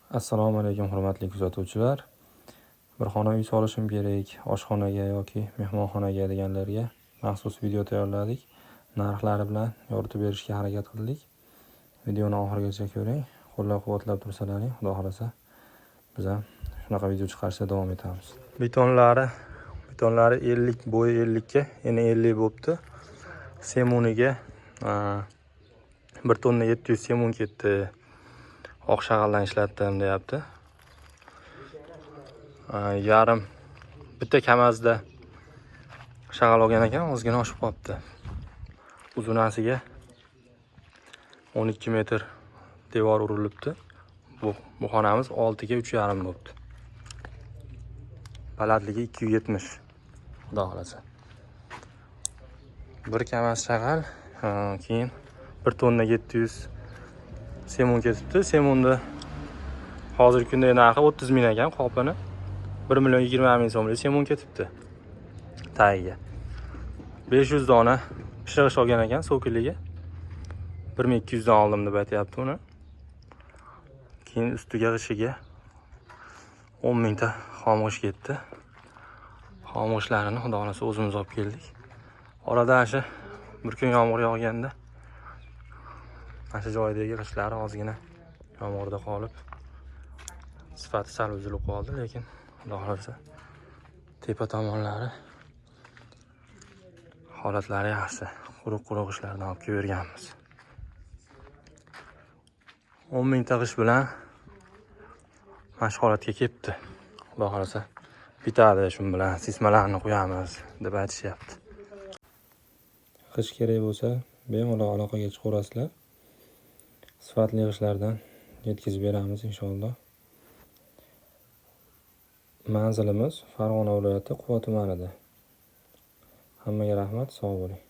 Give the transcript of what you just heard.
Assalomu alaykum hurmatli kuzatuvchilar. Bir xona uy solishim kerak, oshxonaga yoki mehmonxonaga deganlarga maxsus video tayyorladik. Narxlari bilan yoritib berishga harakat qildik. Videoni oxirigacha ko'ring. Qo'llab-quvvatlab tursalaring, xudo xolasa biz ham shunaqa video chiqarishda davom etamiz. Betonlari 50, bo'yi 50 ga, yana 50 bo'pti. Semuniga 1 tonna 700 semun ketdi. Oq shag'aldan ishlatdim deyapti. Yarim bitta kamazda shag'al olgan ekan, ozgina oshib qolibdi. Uzunasiga 12 metr devor urilibdi. Bu xonamiz 6 ga 3,5 bo'libdi. Balandligi 270. Xudo xolasa. Bir kamaz shag'al, keyin 1 tonna 700 semun ketibdi. Semunni hozirgi kunda narxi 30 ming ekan, qopini 1,20 million so'mlik semun ketibdi. Tagiga 500 dona pishig'ish olgan ekan, sokiliga 1200 dan oldim deb aytayapti uni. Keyin ustiga g'ishiga 10 mingta xomg'ish ketdi. Xomg'ishlarini xudo xolasa o'zimiz olib keldik. Orada shu bir kun yomg'ir yog'ganda mana joydagi g'ishlari ozgina yomg'irda qolib sifati sal buzilib qoldi, lekin xudo xolasa tepa tomonlari holatlari yaxshi. Quruq g'ishlardan olib kelganmiz. 10 mingta g'ish bilan mana shu holatga kelibdi. Xudo xolasa bitadi, shu bilan sismalarni qo'yamiz deb aytishyapti. G'ish kerak bo'lsa, bemalol aloqaga chiqaverasizlar. Sifatli g'ishlardan yetkazib beramiz inshaalloh. Manzilimiz Farg'ona viloyati Quva tumanida. Hammaga rahmat, sog' bo'ling.